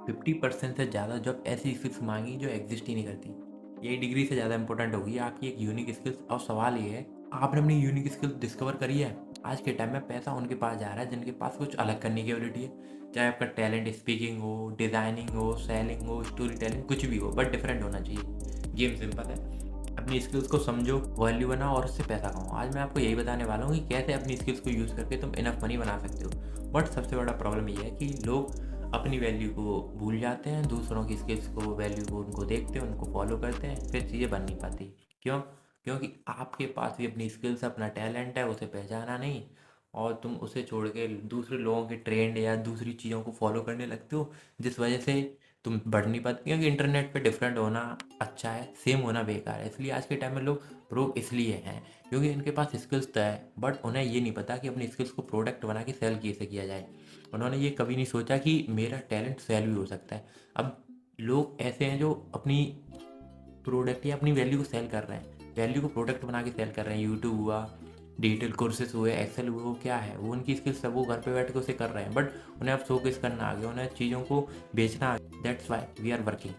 50% से ज़्यादा जॉब ऐसी स्किल्स मांगी जो एग्जिस्ट ही नहीं करती। ये डिग्री से ज़्यादा इंपॉर्टेंट होगी आपकी एक यूनिक स्किल्स। और सवाल ये है, आपने अपनी यूनिक स्किल्स डिस्कवर करी है? आज के टाइम में पैसा उनके पास जा रहा है जिनके पास कुछ अलग करने की एबिलिटी है। चाहे आपका टैलेंट स्पीकिंग हो, डिज़ाइनिंग हो, सेलिंग हो, स्टोरी टेलिंग, कुछ भी हो, बट डिफरेंट होना चाहिए। गेम सिंपल है, अपनी स्किल्स को समझो, वैल्यू बनाओ और उससे पैसा कमाओ। आज मैं आपको यही बताने वाला हूँ कि कैसे अपनी स्किल्स को यूज़ करके तुम इनफ मनी बना सकते हो। बट सबसे बड़ा प्रॉब्लम ये है कि लोग अपनी वैल्यू को भूल जाते हैं, दूसरों की स्किल्स को, वैल्यू को उनको देखते हैं, उनको फॉलो करते हैं, फिर चीज़ें बन नहीं पाती। क्यों? क्योंकि आपके पास भी अपनी स्किल्स, अपना टैलेंट है, उसे पहचाना नहीं और तुम उसे छोड़ के दूसरे लोगों के ट्रेंड या दूसरी चीज़ों को फॉलो करने लगते हो, जिस वजह से तुम बढ़ नहीं पाते। क्योंकि इंटरनेट पे डिफरेंट होना अच्छा है, सेम होना बेकार है। इसलिए आज के टाइम में लोग प्रो इसलिए हैं क्योंकि इनके पास स्किल्स तो है, बट उन्हें ये नहीं पता कि अपनी स्किल्स को प्रोडक्ट बना के सेल कैसे किया जाए। उन्होंने ये कभी नहीं सोचा कि मेरा टैलेंट सेल भी हो सकता है। अब लोग ऐसे हैं जो अपनी प्रोडक्ट या अपनी वैल्यू को सेल कर रहे हैं, वैल्यू को प्रोडक्ट बना के सेल कर रहे हैं। यूट्यूब हुआ, डिजिटल कोर्सेज हुए, एक्सेल हुए, वो क्या है, वो उनकी स्किल्स सब वो घर पे बैठ के उसे कर रहे हैं, बट उन्हें अब शोकेस करना आ गया, उन्हें चीज़ों को बेचना आ गया। That's why we are working.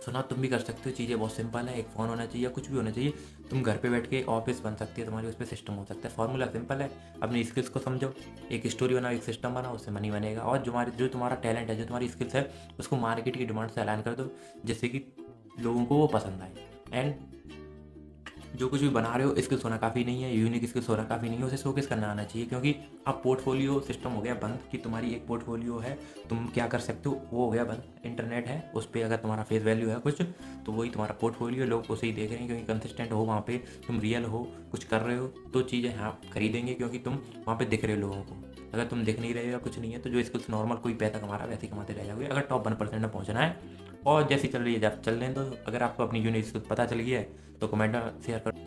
सुना तुम भी कर सकते हो, चीज़ें बहुत सिंपल है, एक फ़ोन होना चाहिए, कुछ भी होना चाहिए। तुम घर पे बैठ के एक ऑफिस बन सकती है तुम्हारी, उस पर सिस्टम हो सकता है। फॉर्मूला सिंपल है, अपनी स्किल्स को समझो, एक स्टोरी बनाओ, एक सिस्टम बनाओ, उससे मनी बनेगा। और जो तुम्हारा टैलेंट है, जो तुम्हारी स्किल्स है, उसको मार्केट की डिमांड से अलाइन कर दो, जिससे कि लोगों को वो पसंद आए। एंड जो कुछ भी बना रहे हो, स्किल्स होना काफ़ी नहीं है, यूनिक स्किल्स होना काफ़ी नहीं है, उसे शोकेस करना आना चाहिए। क्योंकि अब पोर्टफोलियो सिस्टम हो गया बंद कि तुम्हारी एक पोर्टफोलियो है, तुम क्या कर सकते हो, वो हो गया बंद। इंटरनेट है, उस पर अगर तुम्हारा फेस वैल्यू है कुछ, तो वही तुम्हारा पोर्टफोलियो, लोग उसे ही देख रहे हैं। क्योंकि कंसिस्टेंट हो वहाँ पे, तुम रियल हो, कुछ कर रहे हो, तो चीज़ें हाँ खरीदेंगे, क्योंकि तुम वहाँ पे दिख रहे हो लोगों को। अगर तुम दिख नहीं रहे हो या कुछ नहीं है, तो जो स्किल्स नॉर्मल कोई पैसा कमा रहा है वैसे ही कमाते रह जाओगे। अगर टॉप 1% में पहुँचना है और जैसी चल रही है, जब चल रहे हैं, तो अगर आपको अपनी यूनिक स्किल्स पता चल गया है तो कमेंट में शेयर कर।